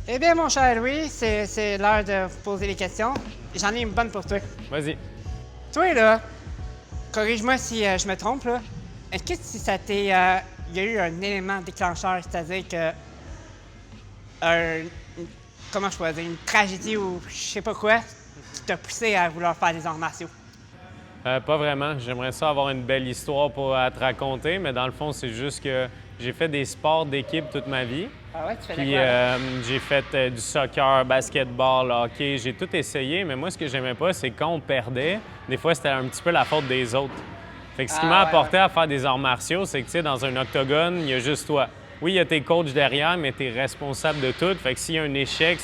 Eh bien, mon cher Louis, c'est l'heure de vous poser les questions. J'en ai une bonne pour toi. Vas-y. Toi, là, corrige-moi si je me trompe, là. Est-ce que si ça t'est. Il y a eu un élément déclencheur, c'est-à-dire que. un- une- comment je pourrais dire, une tragédie ou je sais pas quoi, qui t'a poussé à vouloir faire des arts martiaux? Pas vraiment. J'aimerais ça avoir une belle histoire à te raconter, mais dans le fond, c'est juste que j'ai fait des sports d'équipe toute ma vie. Ah ouais, tu faisais Puis quoi? Là? j'ai fait du soccer, basketball, hockey, j'ai tout essayé, mais moi, ce que j'aimais pas, c'est quand on perdait, des fois, c'était un petit peu la faute des autres. Fait que ce qui m'a apporté à faire des arts martiaux, c'est que, tu sais, dans un octogone, il y a juste toi. Oui, il y a tes coachs derrière, mais tu es responsable de tout. Fait que s'il y a un échec,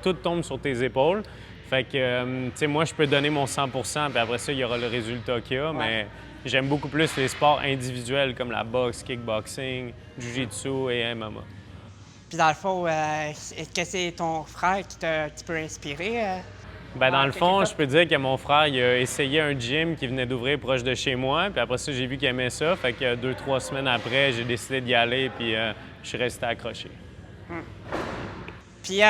tout tombe sur tes épaules. Fait que, tu sais, moi, je peux donner mon 100 puis après ça, il y aura le résultat qu'il y a, mais j'aime beaucoup plus les sports individuels comme la boxe, kickboxing, jiu-jitsu et MMA. Puis dans le fond, est-ce que c'est ton frère qui t'a un petit peu inspiré? Ben, dans le quelque fond, chose? je peux dire que mon frère, il a essayé un gym qui venait d'ouvrir proche de chez moi. Puis après ça, j'ai vu qu'il aimait ça. Fait que 2-3 semaines après, j'ai décidé d'y aller, puis je suis resté accroché. Puis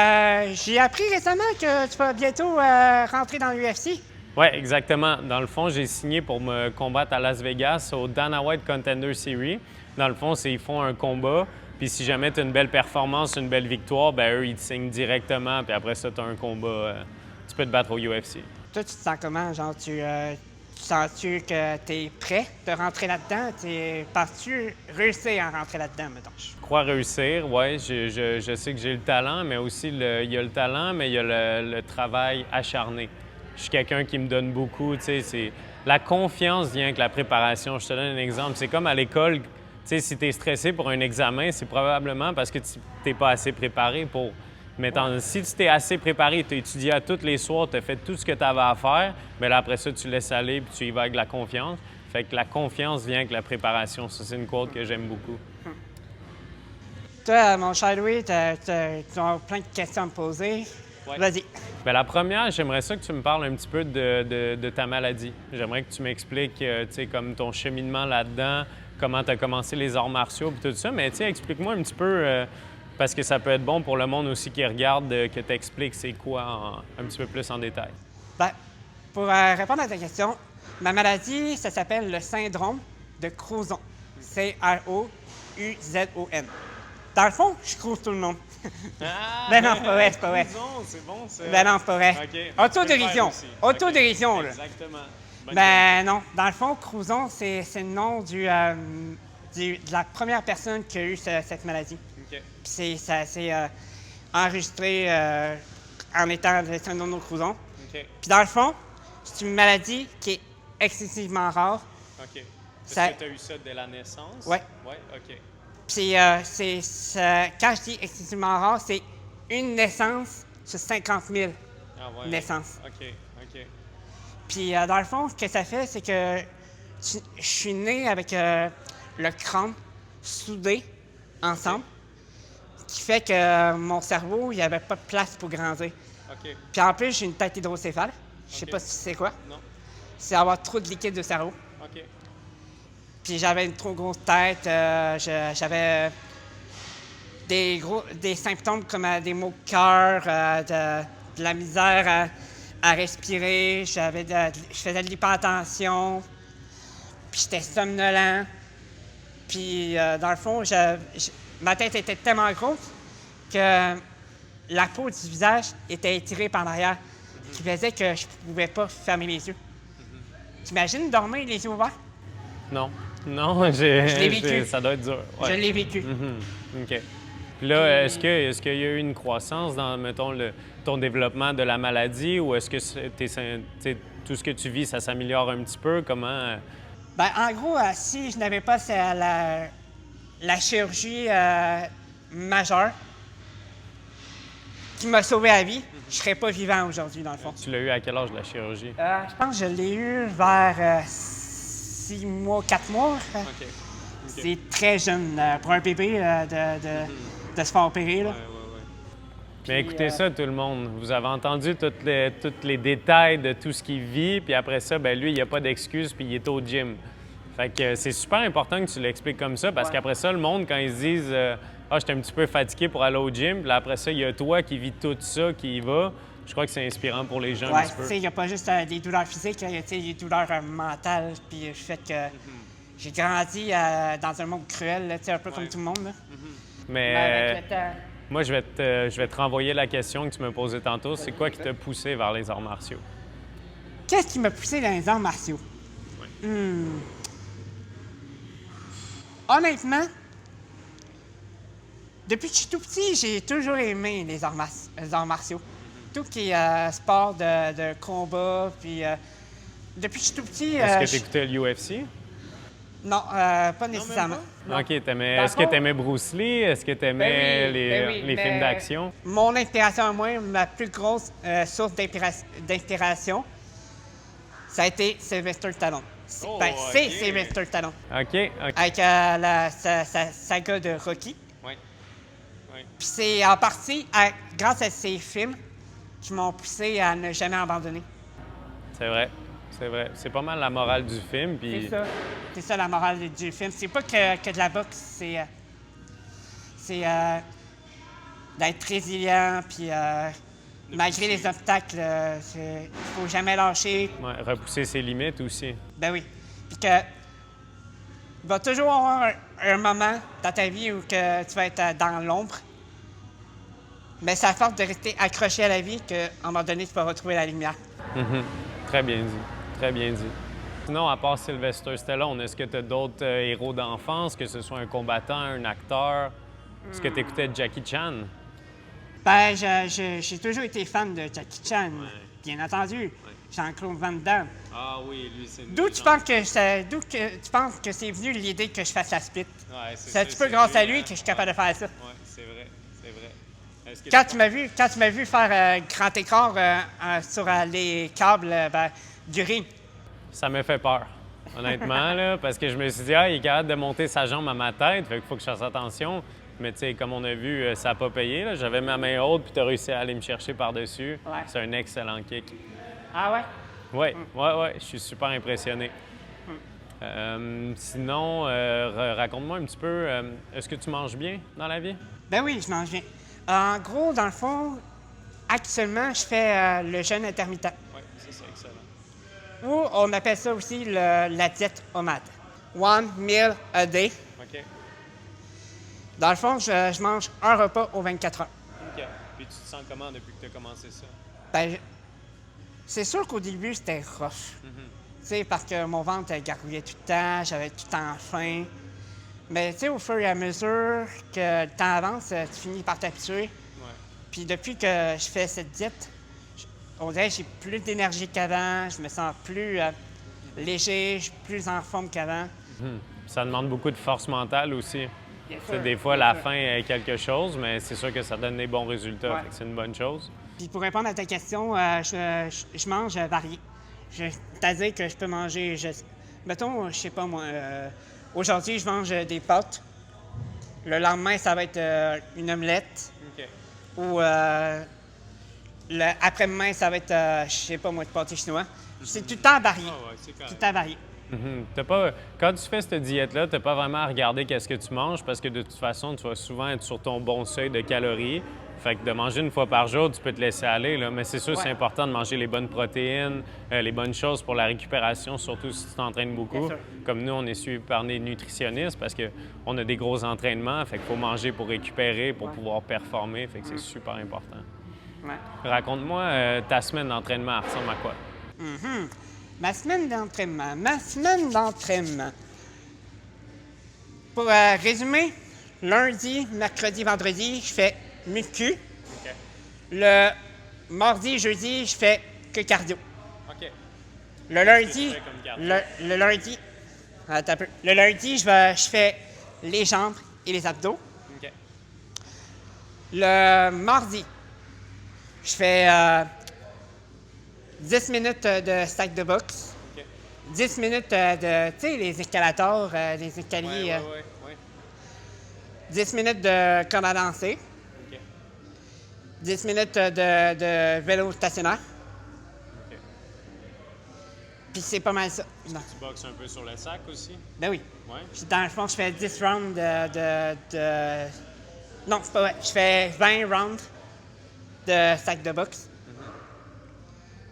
j'ai appris récemment que tu vas bientôt rentrer dans l'UFC. Oui, exactement. Dans le fond, j'ai signé pour me combattre à Las Vegas au Dana White Contender Series. Dans le fond, ils font un combat. Puis si jamais tu as une belle performance, une belle victoire, ben eux, ils te signent directement. Puis après ça, tu as un combat. Tu peux te battre au UFC. Toi, tu te sens comment? Genre, tu sens-tu que tu es prêt de rentrer là-dedans? Penses-tu réussir à rentrer là-dedans, mettons? Je crois réussir, oui. Je sais que j'ai le talent, mais aussi, il y a le talent, mais il y a le travail acharné. Je suis quelqu'un qui me donne beaucoup, tu sais. La confiance vient avec la préparation. Je te donne un exemple. C'est comme à l'école, tu sais, si tu es stressé pour un examen, c'est probablement parce que tu n'es pas assez préparé pour... Mais si tu t'es assez préparé, tu as étudié à tous les soirs, tu as fait tout ce que tu avais à faire, bien là, après ça, tu laisses aller puis tu y vas avec la confiance. Fait que la confiance vient avec la préparation. Ça, c'est une quote que j'aime beaucoup. Toi, mon cher Louis, tu as plein de questions à me poser. Ouais. Vas-y. Bien, la première, j'aimerais ça que tu me parles un petit peu de ta maladie. J'aimerais que tu m'expliques, tu sais, comme ton cheminement là-dedans, comment tu as commencé les arts martiaux et tout ça. Mais, tu sais, explique-moi un petit peu, parce que ça peut être bon pour le monde aussi qui regarde, que tu expliques c'est quoi un petit peu plus en détail. Ben, pour répondre à ta question, ma maladie, ça s'appelle le syndrome de Crouzon. C-R-O-U-Z-O-N. Dans le fond, je crouse tout le monde. Ben non, c'est pas vrai, c'est pas vrai. C'est bon, ça. Ben non, c'est pas vrai. OK. Autodérision. Autodérision, là. Exactement. Ben non. Dans le fond, Crouzon, c'est le nom de la première personne qui a eu cette maladie. OK. Puis ça s'est enregistré en étant le syndrome de Crouzon. OK. Puis dans le fond, c'est une maladie qui est excessivement rare. OK. Est-ce Ça- que tu as eu ça dès la naissance? Ouais. Oui, OK. Puis quand je dis excessivement rare, c'est une naissance sur 50 000 Ah ouais. naissances. OK, OK. Puis dans le fond, ce que ça fait, c'est que je suis né avec le crâne soudé ensemble, ce qui fait que mon cerveau, il n'y avait pas de place pour grandir. OK. Puis en plus, j'ai une tête hydrocéphale. Je sais Ok. pas si c'est quoi. Non. C'est avoir trop de liquide de cerveau. OK. Puis j'avais une trop grosse tête. J'avais des symptômes comme des maux de cœur, de la misère à respirer. Je faisais de l'hypertension. Puis j'étais somnolent. Puis dans le fond, ma tête était tellement grosse que la peau du visage était étirée par l'arrière, qui faisait que je pouvais pas fermer les yeux. T'imagines dormir les yeux ouverts? Non. Non, j'ai. Je l'ai vécu. Ça doit être dur. Je l'ai vécu. OK. Puis là, est-ce qu'il y a eu une croissance dans, mettons, ton développement de la maladie ou est-ce que tout ce que tu vis, ça s'améliore un petit peu? Comment? Ben, en gros, si je n'avais pas la chirurgie majeure qui m'a sauvé la vie, je serais pas vivant aujourd'hui, dans le fond. Tu l'as eu à quel âge, la chirurgie? Je pense que je l'ai eu vers 6 mois, 4 mois. OK. C'est très jeune pour un bébé de se faire opérer. Là. Mais écoutez ça, tout le monde. Vous avez entendu tous les détails de tout ce qu'il vit, puis après ça, ben lui, il n'y a pas d'excuse, puis il est au gym. Fait que c'est super important que tu l'expliques comme ça parce qu'après ça, le monde, quand ils se disent ah, j'étais un petit peu fatigué pour aller au gym, puis là, après ça, il y a toi qui vis tout ça, qui y va. Je crois que c'est inspirant pour les gens un petit peu. Il n'y a pas juste des douleurs physiques, il y a des douleurs mentales, puis le fait que j'ai grandi dans un monde cruel, là, un peu comme tout le monde. Là. Mais Avec le temps. moi, je vais te renvoyer la question que tu me posais tantôt. C'est quoi qui t'a poussé vers les arts martiaux? Qu'est-ce qui m'a poussé dans les arts martiaux? Honnêtement, depuis que je suis tout petit, j'ai toujours aimé les arts martiaux. Tout ce qui est sport de combat, puis depuis que je suis tout petit... Est-ce que tu écoutais l'UFC? Non, pas nécessairement. OK, est-ce fond- que tu aimais Bruce Lee? Est-ce que tu aimais les films mais d'action? Mon inspiration à moi, ma plus grosse source d'inspiration, ça a été Sylvester Stallone. C'est Sylvester Stallone. OK. Avec sa saga de Rocky. Oui. Puis c'est en partie grâce à ces films qui m'ont poussé à ne jamais abandonner. C'est vrai. C'est pas mal la morale du film. Puis... C'est ça la morale du film. C'est pas que de la boxe, c'est d'être résilient, puis malgré les obstacles, il faut jamais lâcher. Ouais, repousser ses limites aussi. Ben oui. Puis que il va toujours avoir un moment dans ta vie où que tu vas être dans l'ombre. Mais c'est à force de rester accroché à la vie qu'à un moment donné, tu peux retrouver la lumière. Très bien dit. Très bien dit. Sinon, à part Sylvester Stallone, est-ce que tu as d'autres héros d'enfance, que ce soit un combattant, un acteur? Est-ce que tu écoutais Jackie Chan? Ben, j'ai toujours été fan de Jackie Chan, bien entendu. Jean-Claude Van Damme. Ah oui, lui, c'est... D'où tu penses que c'est venu l'idée que je fasse la split? Ouais, c'est un petit peu grâce à lui que je suis capable de faire ça. Oui, c'est vrai. Quand tu m'as vu faire grand écart sur les câbles du ring. Ça m'a fait peur, honnêtement, là, parce que je me suis dit, il est capable de monter sa jambe à ma tête, fait qu'il faut que je fasse attention. Mais tu sais, comme on a vu, ça n'a pas payé. Là. J'avais ma main haute, puis tu as réussi à aller me chercher par-dessus. Ouais. C'est un excellent kick. Ah ouais? Oui, je suis super impressionné. Sinon, raconte-moi un petit peu, est-ce que tu manges bien dans la vie? Ben oui, je mange bien. En gros, dans le fond, actuellement, je fais le jeûne intermittent. Oui, c'est excellent. Ou on appelle ça aussi la diète OMAD. One meal a day. OK. Dans le fond, je mange un repas aux 24 heures. OK. Puis tu te sens comment depuis que tu as commencé ça? Ben, c'est sûr qu'au début, c'était rough. Tu sais, parce que mon ventre gargouillait tout le temps, j'avais tout le temps faim. Mais tu sais, au fur et à mesure que le temps avance, tu finis par t'habituer. Ouais. Puis depuis que je fais cette diète, on dirait que j'ai plus d'énergie qu'avant, je me sens plus léger, je suis plus en forme qu'avant. Ça demande beaucoup de force mentale aussi. Bien Tu sais, sûr, des fois, bien la sûr. faim est quelque chose, mais c'est sûr que ça donne des bons résultats. Ouais. Fait que c'est une bonne chose. Puis pour répondre à ta question, je mange varié. C'est-à-dire que je peux manger, mettons, je sais pas moi, aujourd'hui je mange des pâtes. Le lendemain, ça va être une omelette. OK. Ou après-demain, ça va être, je sais pas moi, du pâté chinois. C'est tout le temps varié. Ah ouais, c'est Tout le correct. temps varié. Quand tu fais cette diète-là, tu n'as pas vraiment à regarder qu'est-ce que tu manges parce que de toute façon, tu vas souvent être sur ton bon seuil de calories. Fait que de manger une fois par jour, tu peux te laisser aller, là. Mais c'est sûr, Ouais. c'est important de manger les bonnes protéines, les bonnes choses pour la récupération, surtout si tu t'entraînes beaucoup. Bien sûr. Comme nous, on est suivi par des nutritionnistes parce qu'on a des gros entraînements. Fait qu'il faut manger pour récupérer, pour pouvoir performer. Fait que c'est super important. Ouais. Raconte-moi ta semaine d'entraînement, elle ressemble à quoi? Ma semaine d'entraînement. Pour résumer, lundi, mercredi, vendredi, je fais muscu. OK. Le mardi, jeudi, je fais que cardio. OK. Le lundi, tu fais comme cardio? le lundi, attends un peu. Le lundi, je fais les jambes et les abdos. OK. Le mardi, je fais 10 minutes de sac de boxe. OK. 10 minutes de, tu sais, les escalators, les escaliers. Ouais. 10 minutes de corde à danser. OK. 10 minutes de vélo stationnaire. OK. Puis c'est pas mal ça. Non. Tu boxes un peu sur le sac aussi? Ben oui. Ouais. Puis dans le fond, je fais 10 rounds Non, c'est pas vrai. Je fais 20 rounds de sac de boxe.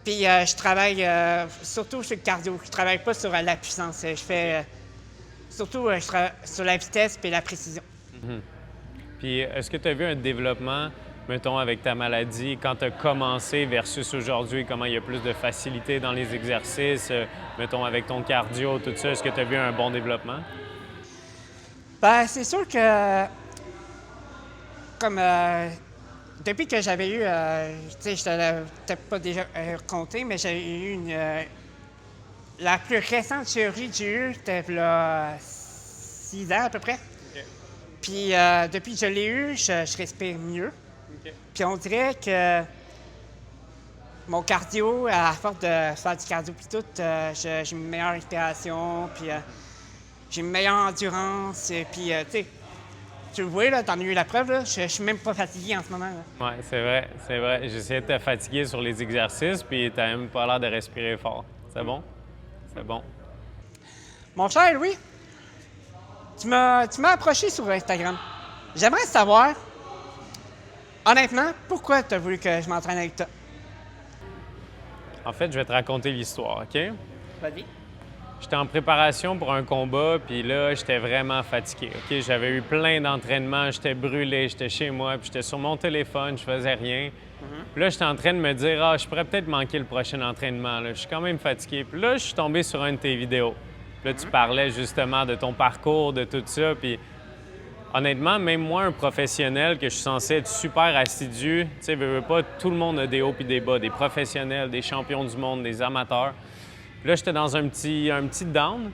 Puis je travaille surtout sur le cardio. Je travaille pas sur la puissance. Je fais surtout je travaille sur la vitesse et la précision. Puis est-ce que tu as vu un développement, mettons, avec ta maladie, quand tu as commencé versus aujourd'hui, comment il y a plus de facilité dans les exercices, mettons, avec ton cardio, tout ça, est-ce que tu as vu un bon développement? Ben, c'est sûr que, comme depuis que j'avais eu, tu sais, je te l'avais peut-être pas déjà compté, mais j'ai eu la plus récente chirurgie que j'ai eue, c'était là 6 ans à peu près. OK. Puis depuis que je l'ai eu, je respire mieux. OK. Puis on dirait que mon cardio, à force de faire du cardio puis tout, j'ai une meilleure respiration, puis j'ai une meilleure endurance. Puis, tu sais, tu le vois, là, t'en as eu la preuve, là, je suis même pas fatigué en ce moment. Oui, c'est vrai, c'est vrai. J'essayais de te fatiguer sur les exercices, puis tu même pas l'air de respirer fort. C'est bon? C'est bon. Mon cher Louis, tu m'as approché sur Instagram. J'aimerais savoir, honnêtement, pourquoi tu as voulu que je m'entraîne avec toi? En fait, je vais te raconter l'histoire, OK? Vas-y. J'étais en préparation pour un combat, puis là, j'étais vraiment fatigué. OK? J'avais eu plein d'entraînements, j'étais brûlé, j'étais chez moi, puis j'étais sur mon téléphone, je faisais rien. Puis là, j'étais en train de me dire, ah, je pourrais peut-être manquer le prochain entraînement. Là. Je suis quand même fatigué. Puis là, je suis tombé sur une de tes vidéos. Puis là, tu parlais justement de ton parcours, de tout ça. Puis honnêtement, même moi, un professionnel que je suis censé être super assidu, tu sais, veux pas, tout le monde a des hauts et des bas, des professionnels, des champions du monde, des amateurs. Puis là, j'étais dans un petit down.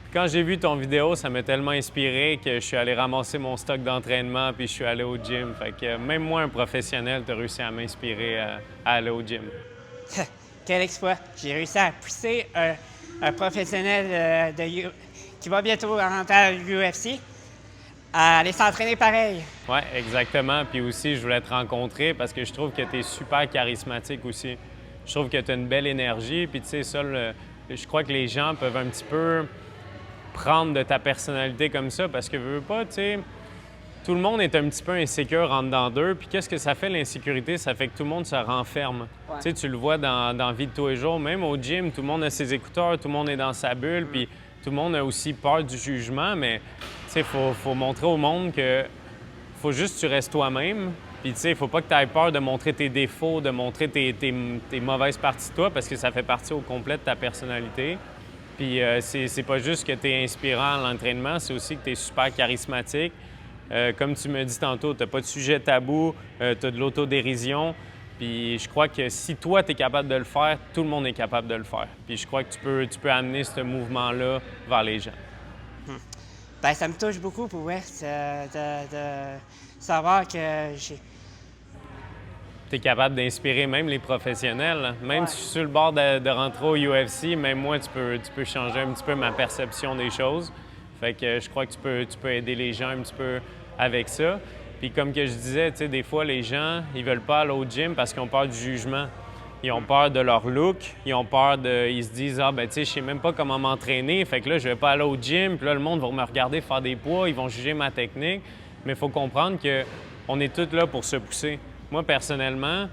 Puis quand j'ai vu ton vidéo, ça m'a tellement inspiré que je suis allé ramasser mon stock d'entraînement puis je suis allé au gym. Fait que même moi, un professionnel, tu as réussi à m'inspirer à aller au gym. Quel exploit! J'ai réussi à pousser un professionnel qui va bientôt rentrer à l'UFC à aller s'entraîner pareil. Oui, exactement. Puis aussi, je voulais te rencontrer parce que je trouve que tu es super charismatique aussi. Je trouve que tu as une belle énergie. Puis tu sais, ça, je crois que les gens peuvent un petit peu prendre de ta personnalité comme ça parce que, veux pas, tu sais, tout le monde est un petit peu insécure en dedans d'eux. Puis qu'est-ce que ça fait, l'insécurité? Ça fait que tout le monde se renferme. Ouais. Tu sais, tu le vois dans la vie de tous les jours. Même au gym, tout le monde a ses écouteurs, tout le monde est dans sa bulle. Puis tout le monde a aussi peur du jugement. Mais, tu sais, il faut montrer au monde que faut juste que tu restes toi-même. Puis, tu sais, il faut pas que tu aies peur de montrer tes défauts, de montrer tes mauvaises parties de toi parce que ça fait partie au complet de ta personnalité. Puis, c'est pas juste que tu es inspirant à l'entraînement, c'est aussi que tu es super charismatique. Comme tu me dis tantôt, tu n'as pas de sujet tabou, tu as de l'autodérision. Puis je crois que si toi, tu es capable de le faire, tout le monde est capable de le faire. Puis je crois que tu peux amener ce mouvement-là vers les gens. Ben, ça me touche beaucoup pour de savoir que j'ai... Tu es capable d'inspirer même les professionnels. Hein. Même Ouais. si je suis sur le bord de rentrer au UFC, même moi, tu peux changer un petit peu ma perception des choses. Fait que je crois que tu peux aider les gens un petit peu avec ça. Puis comme que je disais, tu sais, des fois, les gens, ils veulent pas aller au gym parce qu'ils ont peur du jugement. Ils ont peur de leur look, ils ont peur de... Ils se disent « Ah, ben tu sais, je sais même pas comment m'entraîner, fait que là, je vais pas aller au gym, puis là, le monde va me regarder faire des poids, ils vont juger ma technique. » Mais il faut comprendre qu'on est tous là pour se pousser. Moi, personnellement,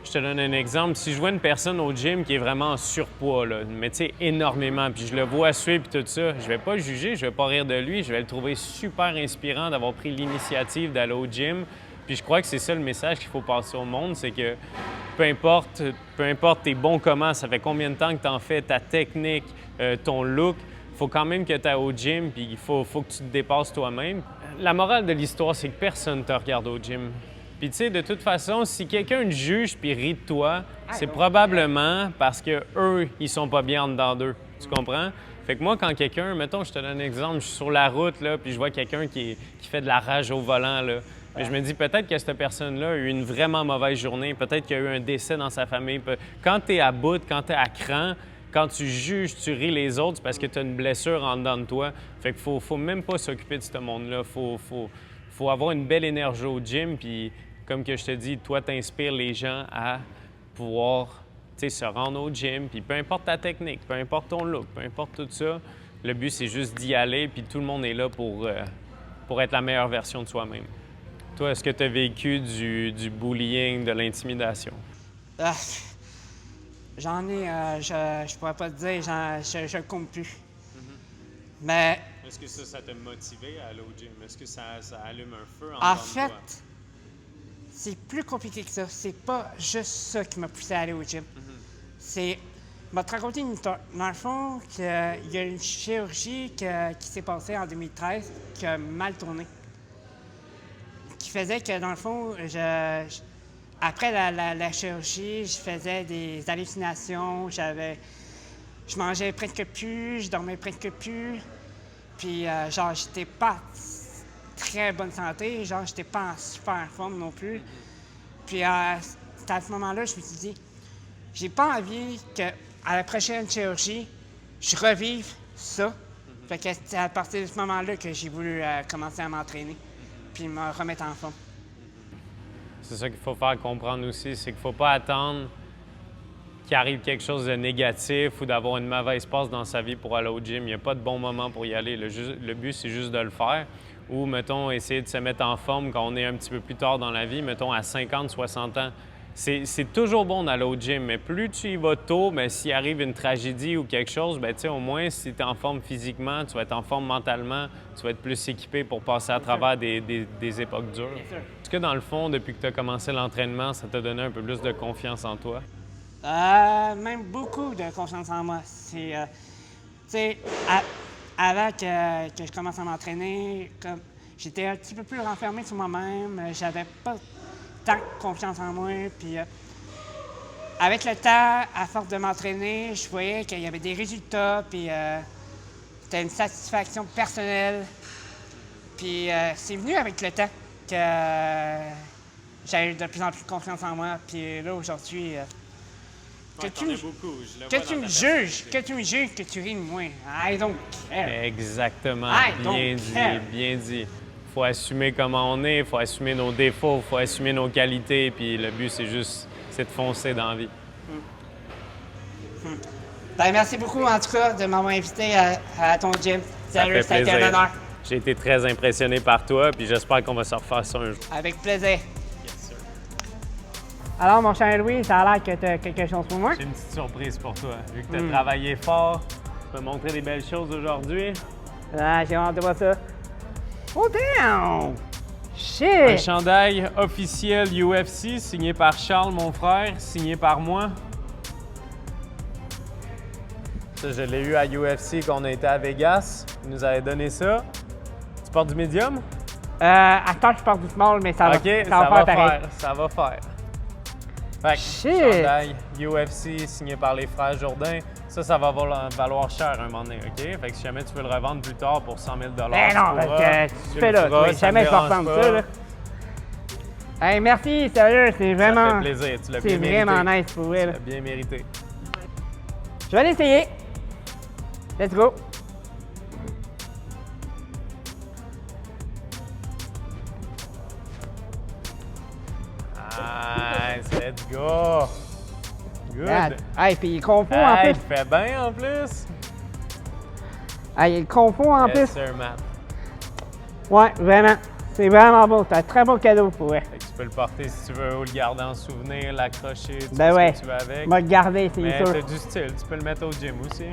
je te donne un exemple. Si je vois une personne au gym qui est vraiment en surpoids, là, mais tu sais, énormément, puis je le vois suivre puis tout ça, je vais pas le juger, je vais pas rire de lui, je vais le trouver super inspirant d'avoir pris l'initiative d'aller au gym. Puis je crois que c'est ça le message qu'il faut passer au monde, c'est que peu importe tes bons comment, ça fait combien de temps que tu en fais, ta technique, ton look, il faut quand même que tu ailles au gym, puis il faut que tu te dépasses toi-même. La morale de l'histoire, c'est que personne ne te regarde au gym. Puis tu sais, de toute façon, si quelqu'un te juge puis rit de toi, c'est probablement parce que eux, ils sont pas bien en dedans d'eux. Tu comprends? Fait que moi, quand quelqu'un, mettons, je te donne un exemple, je suis sur la route, là, puis je vois quelqu'un qui fait de la rage au volant, là. Mais je me dis peut-être que cette personne-là a eu une vraiment mauvaise journée, peut-être qu'il y a eu un décès dans sa famille. Quand tu es à bout, quand tu es à cran, quand tu juges, tu ris les autres, c'est parce que tu as une blessure en dedans de toi. Fait qu'il faut même pas s'occuper de ce monde-là. Faut avoir une belle énergie au gym, puis comme que je te dis, toi, t'inspires les gens à pouvoir sais, se rendre au gym, puis peu importe ta technique, peu importe ton look, peu importe tout ça, le but, c'est juste d'y aller, puis tout le monde est là pour être la meilleure version de soi-même. Toi, est-ce que tu as vécu du bullying, de l'intimidation? Ah, j'en ai, je pourrais pas te dire, je ne compte plus. Mais Est-ce que ça t'a motivé à aller au gym? Est-ce que ça allume un feu en fait, c'est plus compliqué que ça. C'est pas juste ça qui m'a poussé à aller au gym. C'est m'a raconté une histoire. Dans le fond, il y a une chirurgie qui s'est passée en 2013 qui a mal tourné. Qui faisait que, dans le fond, après la chirurgie, je faisais des hallucinations, je mangeais presque plus, je dormais presque plus. Puis, genre, j'étais pas en très bonne santé, genre, j'étais pas en super forme non plus. Puis, c'est à ce moment-là, je me suis dit, j'ai pas envie qu'à la prochaine chirurgie, je revive ça. Fait que c'est à partir de ce moment-là que j'ai voulu commencer à m'entraîner, puis me remettre en forme. C'est ça qu'il faut faire comprendre aussi, c'est qu'il ne faut pas attendre qu'il arrive quelque chose de négatif ou d'avoir une mauvaise passe dans sa vie pour aller au gym. Il n'y a pas de bon moment pour y aller. Le but, c'est juste de le faire. Ou, mettons, essayer de se mettre en forme quand on est un petit peu plus tard dans la vie, mettons à 50, 60 ans. C'est toujours bon d'aller au gym, mais plus tu y vas tôt, bien, s'il arrive une tragédie ou quelque chose, bien, au moins, si tu es en forme physiquement, tu vas être en forme mentalement, tu vas être plus équipé pour passer à travers des époques dures. Est-ce que dans le fond, depuis que tu as commencé l'entraînement, ça t'a donné un peu plus de confiance en toi? Même beaucoup de confiance en moi. C'est, tu sais, avant que je commence à m'entraîner, j'étais un petit peu plus renfermé sur moi-même. J'avais pas tant de confiance en moi. Puis, avec le temps, à force de m'entraîner, je voyais qu'il y avait des résultats. Puis, c'était une satisfaction personnelle. Puis, c'est venu avec le temps que j'avais de plus en plus confiance en moi. Puis là, aujourd'hui, que tu me juges, que tu ris de moi. I don't care. Exactement. Bien dit, bien dit. Il faut assumer comment on est, il faut assumer nos défauts, il faut assumer nos qualités, puis le but, c'est de foncer dans la vie. Ben, merci beaucoup, en tout cas, de m'avoir invité à ton gym. Sérieux, ça a été un honneur. J'ai été très impressionné par toi, puis j'espère qu'on va se refaire ça un jour. Avec plaisir. Alors, mon cher Louis, ça a l'air que tu as quelque chose pour moi? J'ai une petite surprise pour toi. Vu que tu as travaillé fort, tu peux montrer des belles choses aujourd'hui. Ah, j'ai hâte de voir ça. Oh, damn! Shit! Un chandail officiel UFC signé par Charles, mon frère, signé par moi. Ça, je l'ai eu à UFC quand on a été à Vegas. Il nous avait donné ça. Tu portes du médium? À temps, je porte du small, mais ça va faire pareil. Ça va faire. Fait que, chandail UFC signé par les frères Jourdain, ça va valoir cher un moment donné, OK? Fait que si jamais tu veux le revendre plus tard pour 100 000 ben non, tu fais là, jamais je vais revendre ça, là. Hey, merci, sérieux, c'est vraiment... Ça fait plaisir, tu l'as bien mérité. C'est vraiment nice pour vrai, là. Tu l'as bien mérité. Je vais l'essayer. Let's go. Nice, let's go! Good! Hey, puis il confond en plus. Il fait bien en plus! Hey, il confond en plus. Yes, sir, Matt. Ouais, vraiment. C'est vraiment beau. C'est un très beau cadeau pour vrai. Fait que tu peux le porter si tu veux ou le garder en souvenir, l'accrocher, tu ben fais ouais. ce que tu veux avec. Je vais le garder, c'est Mais sûr. t'as du style, tu peux le mettre au gym aussi.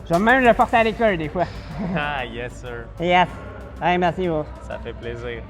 Je vais même le porter à l'école des fois. Ah, yes, sir. Yes. Hey, merci, vous. Ça fait plaisir.